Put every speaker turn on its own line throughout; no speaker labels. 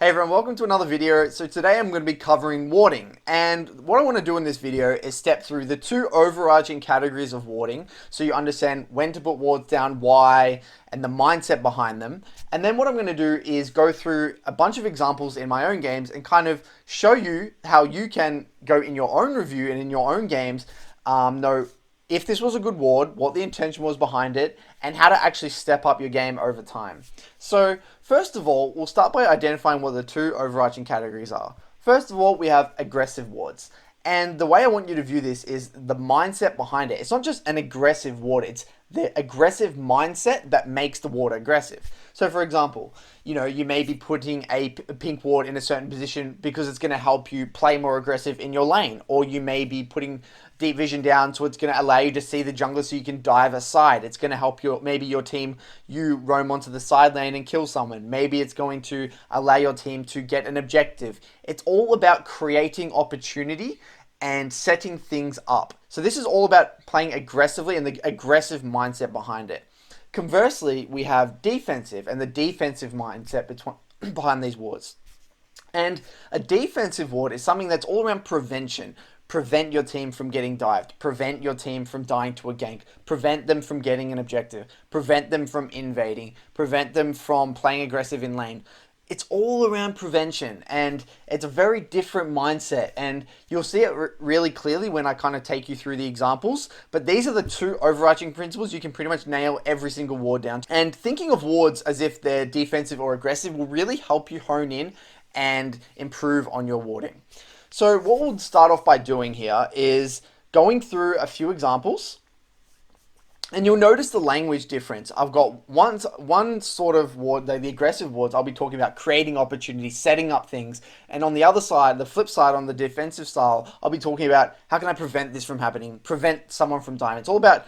Hey everyone, welcome to another video. So today I'm going to be covering warding, and what I want to do in this video is step through the two overarching categories of warding so you understand when to put wards down, why, and the mindset behind them. And then what I'm going to do is go through a bunch of examples in my own games and kind of show you how you can go in your own review and in your own games know if this was a good ward, what the intention was behind it, and how to actually step up your game over time. So first of all, we'll start by identifying what the two overarching categories are. First of all, we have aggressive wards. And the way I want you to view this is the mindset behind it. It's not just an aggressive ward, it's the aggressive mindset that makes the ward aggressive. So for example, you may be putting a pink ward in a certain position because it's going to help you play more aggressive in your lane. Or you may be putting deep vision down so it's going to allow you to see the jungler so you can dive aside. It's going to help maybe your team, you roam onto the side lane and kill someone. Maybe it's going to allow your team to get an objective. It's all about creating opportunity and setting things up. So this is all about playing aggressively and the aggressive mindset behind it. Conversely, we have defensive and the defensive mindset behind these wards. And a defensive ward is something that's all around prevention. Prevent your team from getting dived. Prevent your team from dying to a gank. Prevent them from getting an objective. Prevent them from invading. Prevent them from playing aggressive in lane. It's all around prevention, and it's a very different mindset, and you'll see it really clearly when I kind of take you through the examples. But these are the two overarching principles you can pretty much nail every single ward down. And thinking of wards as if they're defensive or aggressive will really help you hone in and improve on your warding. So what we'll start off by doing here is going through a few examples. And you'll notice the language difference. I've got one sort of ward, the aggressive wards, I'll be talking about creating opportunities, setting up things. And on the other side, the flip side, on the defensive style, I'll be talking about how can I prevent this from happening, prevent someone from dying. It's all about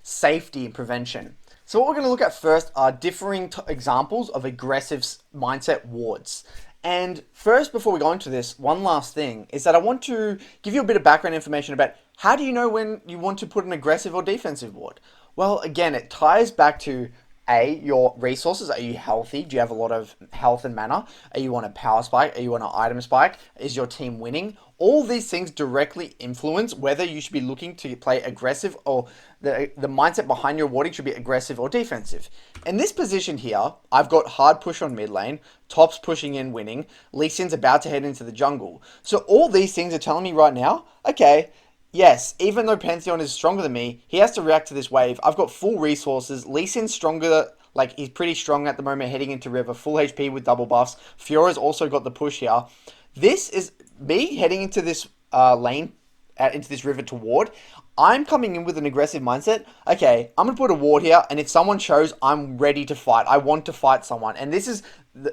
safety and prevention. So what we're going to look at first are differing examples of aggressive mindset wards. And first, before we go into this, one last thing is that I want to give you a bit of background information about how do you know when you want to put an aggressive or defensive ward? Well, again, it ties back to your resources. Are you healthy? Do you have a lot of health and mana? Are you on a power spike? Are you on an item spike? Is your team winning? All these things directly influence whether you should be looking to play aggressive, or the mindset behind your warding should be aggressive or defensive. In this position here, I've got hard push on mid lane, tops pushing in winning, Lee Sin's about to head into the jungle. So all these things are telling me right now, okay, yes, even though Pantheon is stronger than me, he has to react to this wave. I've got full resources. Lee Sin's stronger, he's pretty strong at the moment heading into River. Full HP with double buffs. Fiora's also got the push here. This is me heading into this lane, into this river to ward. I'm coming in with an aggressive mindset. Okay, I'm going to put a ward here, and if someone shows, I'm ready to fight. I want to fight someone. And this is,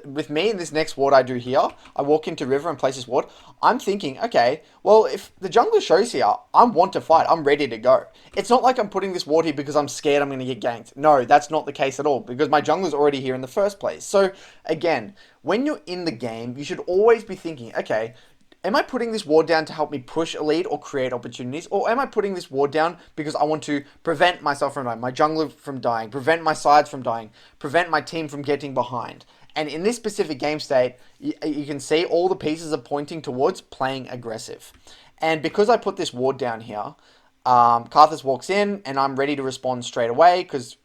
with me in this next ward I do here, I walk into river and place this ward. I'm thinking, okay, well, if the jungler shows here, I want to fight. I'm ready to go. It's not like I'm putting this ward here because I'm scared I'm going to get ganked. No, that's not the case at all, because my jungler's already here in the first place. So, again, when you're in the game, you should always be thinking, okay, am I putting this ward down to help me push a lead or create opportunities? Or am I putting this ward down because I want to prevent myself from dying, my jungler from dying, prevent my sides from dying, prevent my team from getting behind? And in this specific game state, you can see all the pieces are pointing towards playing aggressive. And because I put this ward down here, Karthus walks in and I'm ready to respond straight away because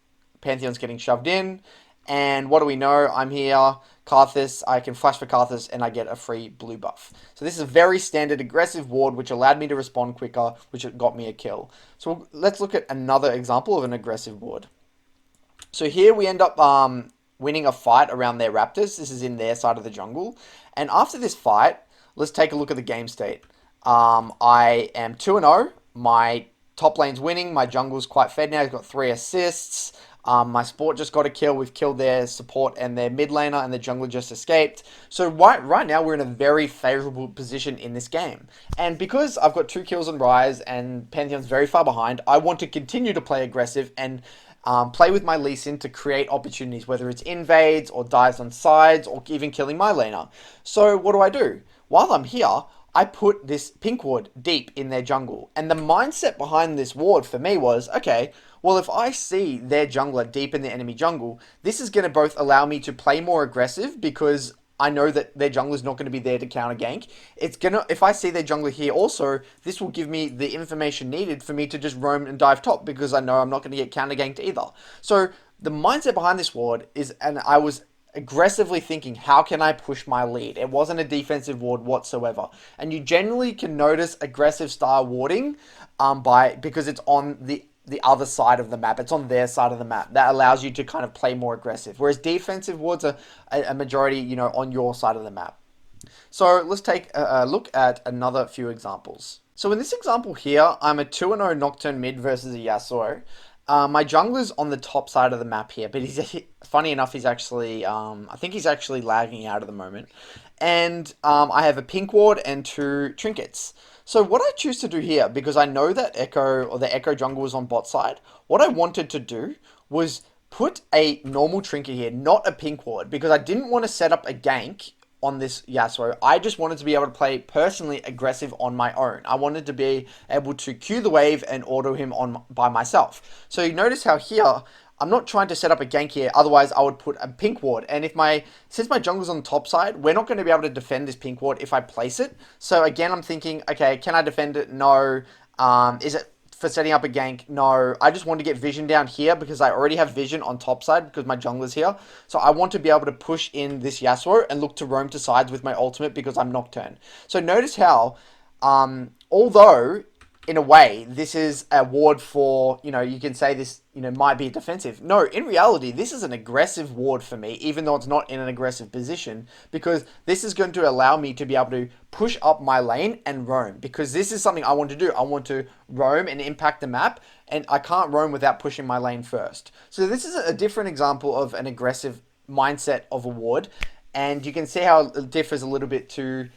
Pantheon's getting shoved in. And what do we know? I'm here, Karthus, I can flash for Karthus, and I get a free blue buff. So this is a very standard aggressive ward, which allowed me to respond quicker, which got me a kill. So let's look at another example of an aggressive ward. So here we end up winning a fight around their raptors. This is in their side of the jungle. And after this fight, let's take a look at the game state. I am 2-0. My top lane's winning. My jungle's quite fed now. He's got 3 assists. My support just got a kill. We've killed their support and their mid laner, and the jungler just escaped. So right now we're in a very favorable position in this game. And because I've got 2 kills on Rise and Pantheon's very far behind, I want to continue to play aggressive and play with my Lee Sin to create opportunities, whether it's invades or dives on sides or even killing my laner. So what do? While I'm here, I put this pink ward deep in their jungle. And the mindset behind this ward for me was, okay, well, if I see their jungler deep in the enemy jungle, this is going to both allow me to play more aggressive because I know that their jungler's not going to be there to counter gank. It's gonna, if I see their jungler here also, this will give me the information needed for me to just roam and dive top, because I know I'm not going to get counter ganked either. So the mindset behind this ward is, and I was aggressively thinking, how can I push my lead? It wasn't a defensive ward whatsoever. And you generally can notice aggressive style warding because it's on the other side of the map. It's on their side of the map. That allows you to kind of play more aggressive. Whereas defensive wards are a majority, you know, on your side of the map. So let's take a look at another few examples. So in this example here, I'm a 2-0 Nocturne mid versus a Yasuo. My jungler's on the top side of the map here, but he's, funny enough, he's actually, I think he's actually lagging out at the moment. And I have a pink ward and 2 trinkets. So what I choose to do here, because I know that Echo, or the Echo jungle was on bot side, what I wanted to do was put a normal trinket here, not a pink ward, because I didn't want to set up a gank on this Yasuo. I just wanted to be able to play personally aggressive on my own. I wanted to be able to Q the wave and auto him on by myself. So you notice how here, I'm not trying to set up a gank here, otherwise I would put a pink ward. And since my jungle's on the top side, we're not going to be able to defend this pink ward if I place it. So again, I'm thinking, okay, can I defend it? No. Is it for setting up a gank? No. I just want to get vision down here because I already have vision on top side because my jungler's here. So I want to be able to push in this Yasuo and look to roam to sides with my ultimate because I'm Nocturne. So notice how, although in a way, this is a ward for, you know, you can say this, you know, might be defensive. No, in reality, this is an aggressive ward for me, even though it's not in an aggressive position, because this is going to allow me to be able to push up my lane and roam, because this is something I want to do. I want to roam and impact the map, and I can't roam without pushing my lane first. So this is a different example of an aggressive mindset of a ward, and you can see how it differs a little bit to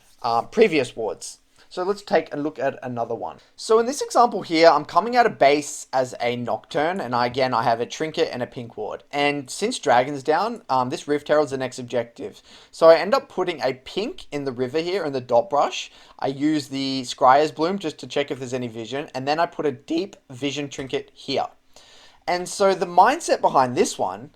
previous wards. So let's take a look at another one. So in this example here, I'm coming out of base as a Nocturne, and I have a Trinket and a pink ward. And since Dragon's down, this Rift Herald's the next objective. So I end up putting a pink in the river here in the dot brush. I use the Scryer's Bloom just to check if there's any vision, and then I put a deep vision Trinket here. And so the mindset behind this one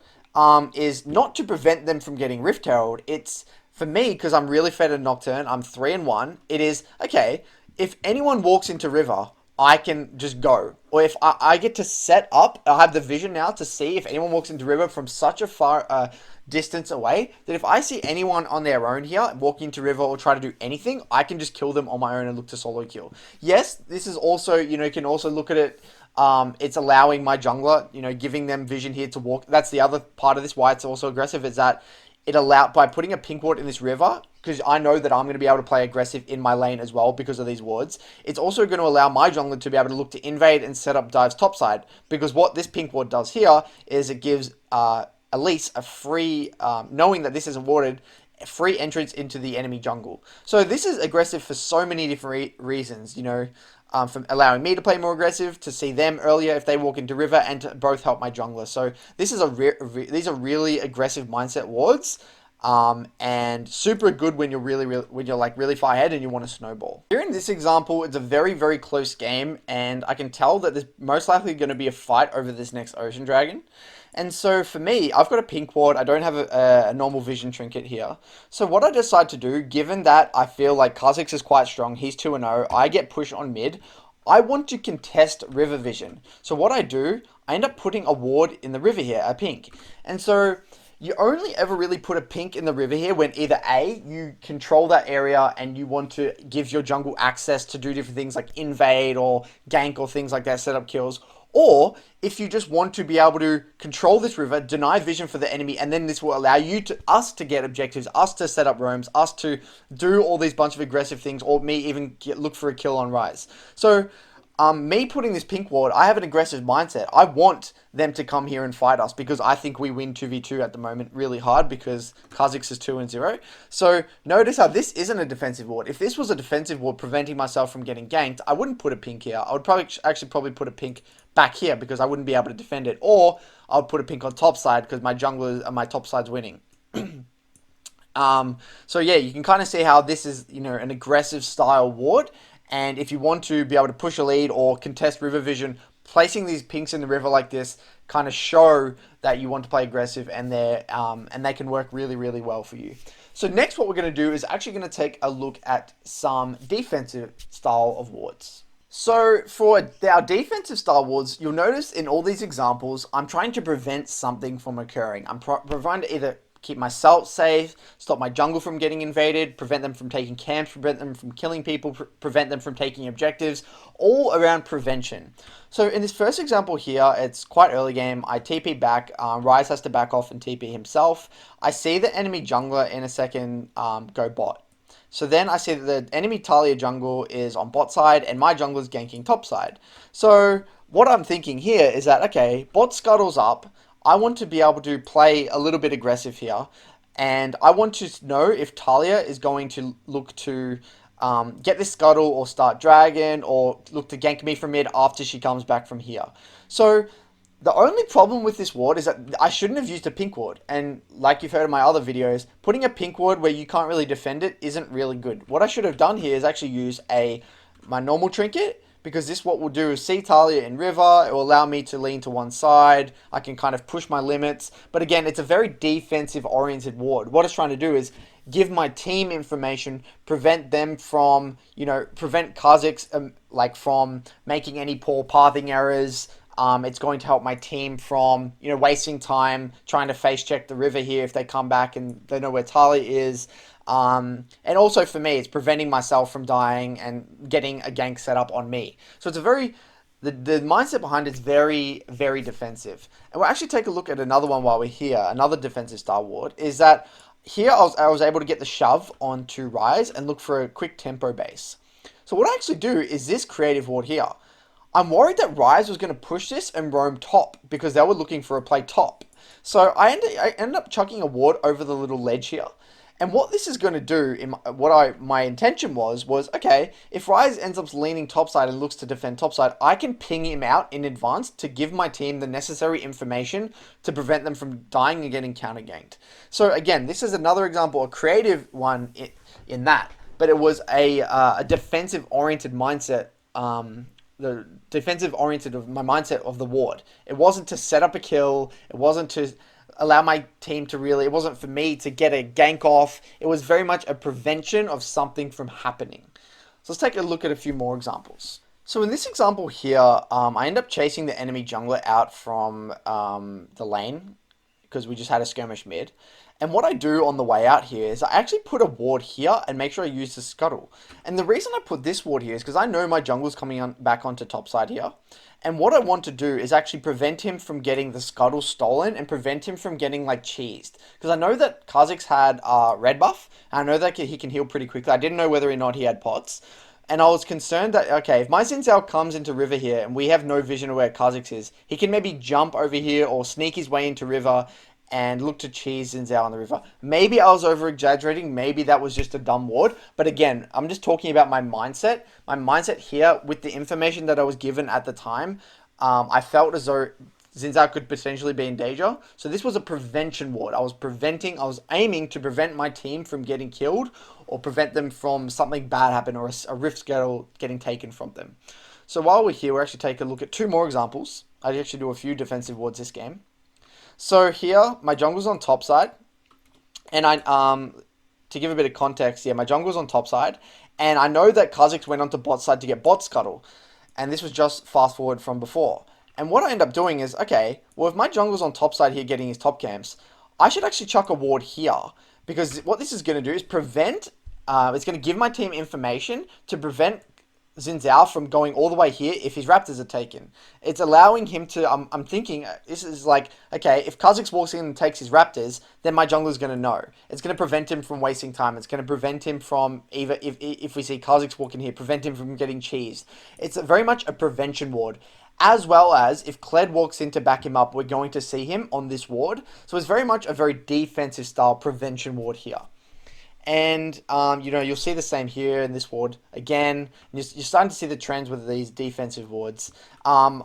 is not to prevent them from getting Rift Herald. It's, for me, because I'm really fed at Nocturne, I'm 3-1, it is, okay, if anyone walks into river, I can just go. Or if I get to set up, I have the vision now to see if anyone walks into river from such a far distance away, that if I see anyone on their own here, walking into river or try to do anything, I can just kill them on my own and look to solo kill. Yes, this is also, you know, you can also look at it, it's allowing my jungler, you know, giving them vision here to walk. That's the other part of this, why it's also aggressive, is that it allowed, by putting a pink ward in this river, because I know that I'm going to be able to play aggressive in my lane as well because of these wards, it's also going to allow my jungler to be able to look to invade and set up dives topside, because what this pink ward does here is it gives Elise a free, knowing that this is awarded, free entrance into the enemy jungle. So this is aggressive for so many different reasons, you know, from allowing me to play more aggressive, to see them earlier if they walk into river, and to both help my jungler. So this is these are really aggressive mindset wards, and super good when you're really far ahead and you want to snowball. Here in this example, it's a very, very close game, and I can tell that there's most likely going to be a fight over this next Ocean Dragon. And so for me, I've got a pink ward. I don't have a normal vision trinket here. So what I decide to do, given that I feel like Kha'Zix is quite strong, he's 2-0, I get pushed on mid, I want to contest river vision. So what I do, I end up putting a ward in the river here, a pink. And so you only ever really put a pink in the river here when either A, you control that area and you want to give your jungle access to do different things like invade or gank or things like that, set up kills, or if you just want to be able to control this river, deny vision for the enemy, and then this will allow us to get objectives, us to set up roams, us to do all these bunch of aggressive things, or me even look for a kill on Rise. So me putting this pink ward, I have an aggressive mindset. I want them to come here and fight us because I think we win 2v2 at the moment really hard because Kha'Zix is 2-0. So notice how this isn't a defensive ward. If this was a defensive ward preventing myself from getting ganked, I wouldn't put a pink here. I would probably put a pink back here because I wouldn't be able to defend it. Or I would put a pink on top side because my jungler and my top side's winning. So yeah, you can kind of see how this is, you know, an aggressive style ward. And if you want to be able to push a lead or contest river vision, placing these pinks in the river like this kind of show that you want to play aggressive, and they can work really, really well for you. So next what we're going to do is actually going to take a look at some defensive style of wards. So for our defensive style wards, you'll notice in all these examples, I'm trying to prevent something from occurring. I'm trying to either keep myself safe, stop my jungle from getting invaded, prevent them from taking camps, prevent them from killing people, prevent them from taking objectives, all around prevention. So in this first example here, it's quite early game. I TP back, Ryze has to back off and TP himself. I see the enemy jungler in a second go bot. So then I see that the enemy Taliyah jungle is on bot side and my jungle is ganking top side. So what I'm thinking here is that, okay, bot scuttles up. I want to be able to play a little bit aggressive here. And I want to know if Taliyah is going to look to get this scuttle or start dragon or look to gank me from mid after she comes back from here. So the only problem with this ward is that I shouldn't have used a pink ward. And like you've heard in my other videos, putting a pink ward where you can't really defend it isn't really good. What I should have done here is actually use my normal trinket, because this what we'll do is see Taliyah in river. It will allow me to lean to one side. I can kind of push my limits. But again, it's a very defensive oriented ward. What it's trying to do is give my team information, prevent them from, prevent Kha'Zix from making any poor pathing errors. It's going to help my team from, wasting time trying to face check the river here if they come back and they know where Taliyah is. And also for me, it's preventing myself from dying and getting a gank set up on me. So it's the mindset behind it's very, very defensive. And we'll actually take a look at another one while we're here. Another defensive style ward is that here I was able to get the shove onto Ryze and look for a quick tempo base. So what I actually do is this creative ward here. I'm worried that Ryze was going to push this and roam top because they were looking for a play top. So I ended up chucking a ward over the little ledge here. And what this is going to do, my intention was, okay, if Ryze ends up leaning topside and looks to defend topside, I can ping him out in advance to give my team the necessary information to prevent them from dying and getting counter ganked. So again, this is another example, a creative one in that, but it was a defensive oriented mindset. The defensive oriented of my mindset of the ward. It wasn't to set up a kill. It wasn't to allow my team to it wasn't for me to get a gank off. It was very much a prevention of something from happening. So let's take a look at a few more examples. So in this example here, I end up chasing the enemy jungler out from the lane because we just had a skirmish mid. And what I do on the way out here is I actually put a ward here and make sure I use the scuttle. And the reason I put this ward here is because I know my jungle's coming back onto top side here. And what I want to do is actually prevent him from getting the scuttle stolen and prevent him from getting cheesed. Because I know that Kha'Zix had red buff, and I know that he can heal pretty quickly. I didn't know whether or not he had pots. And I was concerned that, okay, if my Xin Zhao comes into river here and we have no vision of where Kha'Zix is, he can maybe jump over here or sneak his way into river and look to cheese Xin Zhao on the river. Maybe I was over-exaggerating. Maybe that was just a dumb ward. But again, I'm just talking about my mindset. My mindset here with the information that I was given at the time, I felt as though Xin Zhao could potentially be in danger. So this was a prevention ward. I was aiming to prevent my team from getting killed or prevent them from something bad happening or a rift scuttle getting taken from them. So while we're here, we'll actually take a look at two more examples. I actually do a few defensive wards this game. So here, my jungle's on top side, and to give a bit of context, my jungle's on top side, and I know that Kha'Zix went onto bot side to get bot scuttle, and this was just fast forward from before. And what I end up doing is, okay, well if my jungle's on top side here getting his top camps, I should actually chuck a ward here, because what this is going to do is it's going to give my team information to prevent Xin Zhao from going all the way here if his raptors are taken. It's allowing him to, I'm thinking, this is okay, if Kha'Zix walks in and takes his raptors, then my jungler's going to know. It's going to prevent him from wasting time. It's going to prevent him from, if we see Kha'Zix walk in here, prevent him from getting cheesed. It's very much a prevention ward. As well as, if Kled walks in to back him up, we're going to see him on this ward. So it's very much a very defensive style prevention ward here. And, you'll see the same here in this ward. Again, you're starting to see the trends with these defensive wards. I'm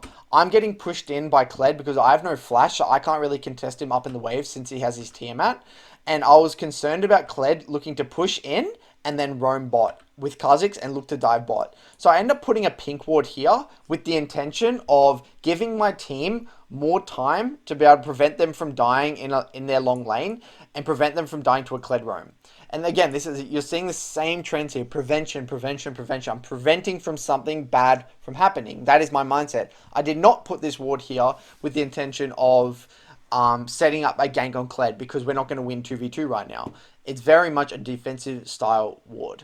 getting pushed in by Kled because I have no flash, so I can't really contest him up in the wave since he has his Tiamat. And I was concerned about Kled looking to push in and then roam bot with Kha'Zix and look to dive bot. So I end up putting a pink ward here with the intention of giving my team more time to be able to prevent them from dying in their long lane and prevent them from dying to a Kled roam. And again, you're seeing the same trends here. Prevention, prevention, prevention. I'm preventing from something bad from happening. That is my mindset. I did not put this ward here with the intention of setting up a gank on Kled, because we're not going to win 2v2 right now. It's very much a defensive style ward.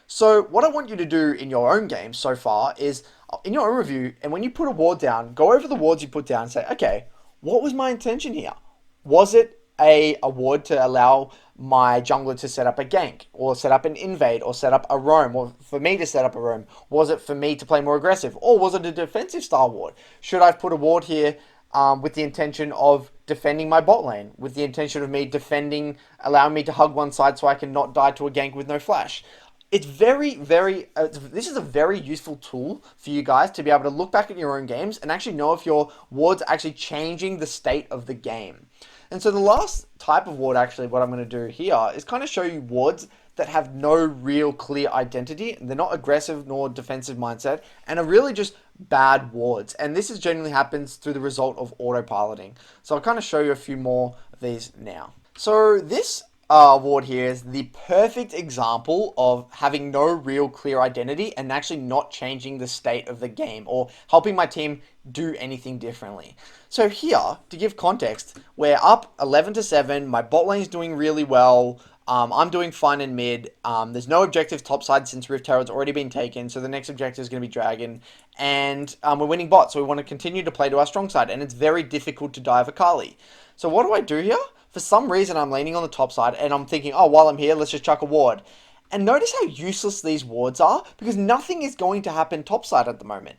So what I want you to do in your own game so far is, in your own review, and when you put a ward down, go over the wards you put down and say, okay, what was my intention here? Was it a ward to allow my jungler to set up a gank, or set up an invade, or set up a roam, or for me to set up a roam? Was it for me to play more aggressive, or was it a defensive style ward? Should I have put a ward here with the intention of defending my bot lane, with the intention of me defending, allowing me to hug one side so I can not die to a gank with no flash? It's this is a very useful tool for you guys to be able to look back at your own games and actually know if your wards are actually changing the state of the game. And so the last type of ward, actually, what I'm going to do here is kind of show you wards that have no real clear identity. They're not aggressive nor defensive mindset, and are really just bad wards. And this generally happens through the result of autopiloting. So I'll kind of show you a few more of these now. So this ward here is the perfect example of having no real clear identity and actually not changing the state of the game or helping my team do anything differently. So here, to give context, we're up 11-7, my bot lane's doing really well, I'm doing fine in mid, there's no objectives topside since Rift Herald's already been taken, so the next objective is going to be Dragon, and we're winning bot, so we want to continue to play to our strong side, and it's very difficult to dive Akali. So what do I do here? For some reason, I'm leaning on the top side, and I'm thinking, oh, while I'm here, let's just chuck a ward. And notice how useless these wards are, because nothing is going to happen topside at the moment.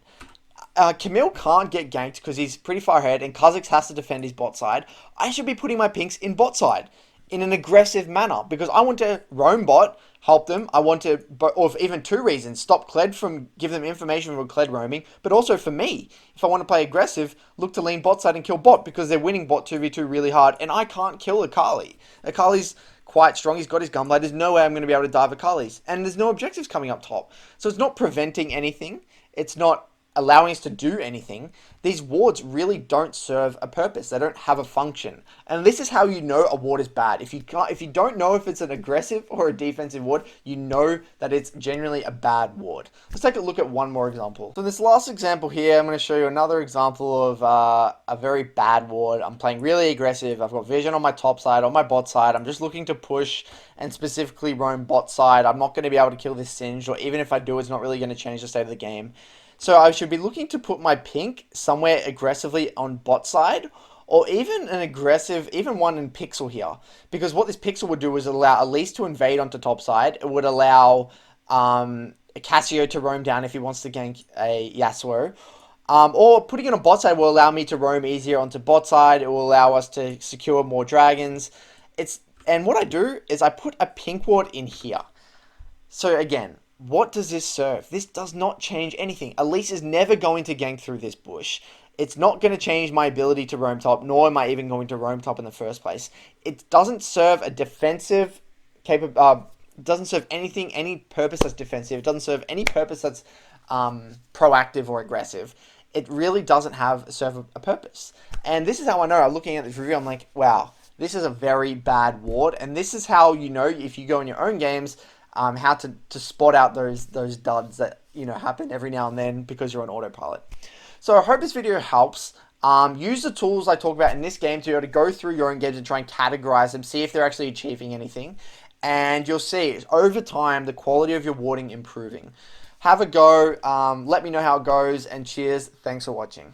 Camille can't get ganked because he's pretty far ahead, and Kha'Zix has to defend his bot side. I should be putting my pinks in bot side in an aggressive manner, because I want to roam bot, help them. I want to, or for even two reasons: stop Kled from, give them information from Kled roaming, but also for me, if I want to play aggressive, look to lean bot side and kill bot, because they're winning bot 2v2 really hard, and I can't kill Akali. Akali's quite strong, he's got his gunblade, there's no way I'm going to be able to dive Akali's, and there's no objectives coming up top. So it's not preventing anything, it's not allowing us to do anything. These wards really don't serve a purpose. They don't have a function. And this is how you know a ward is bad. If you don't know if it's an aggressive or a defensive ward, you know that it's generally a bad ward. Let's take a look at one more example. So in this last example here, I'm going to show you another example of a very bad ward. I'm playing really aggressive. I've got vision on my top side, on my bot side. I'm just looking to push and specifically roam bot side. I'm not going to be able to kill this Singed, or even if I do, it's not really going to change the state of the game. So I should be looking to put my pink somewhere aggressively on bot side, or even an aggressive, even one in Pixel here. Because what this Pixel would do is allow Elise to invade onto top side. It would allow Cassio to roam down if he wants to gank a Yasuo. Or putting it on bot side will allow me to roam easier onto bot side. It will allow us to secure more dragons. And what I do is I put a pink ward in here. So again, what does this serve? This does not change anything. Elise is never going to gank through this bush. It's not going to change my ability to roam top, nor am I even going to roam top in the first place. It doesn't serve a defensive doesn't serve anything, any purpose that's defensive. It doesn't serve any purpose that's proactive or aggressive. It really doesn't serve a purpose. And this is how I know. I'm looking at this review, I'm like, wow, this is a very bad ward. And this is how you know, if you go in your own games, how to spot out those duds that, you know, happen every now and then because you're on autopilot. So I hope this video helps. Use the tools I talk about in this game to be able to go through your own games and try and categorize them, see if they're actually achieving anything. And you'll see, over time, the quality of your warding improving. Have a go. Let me know how it goes, and cheers. Thanks for watching.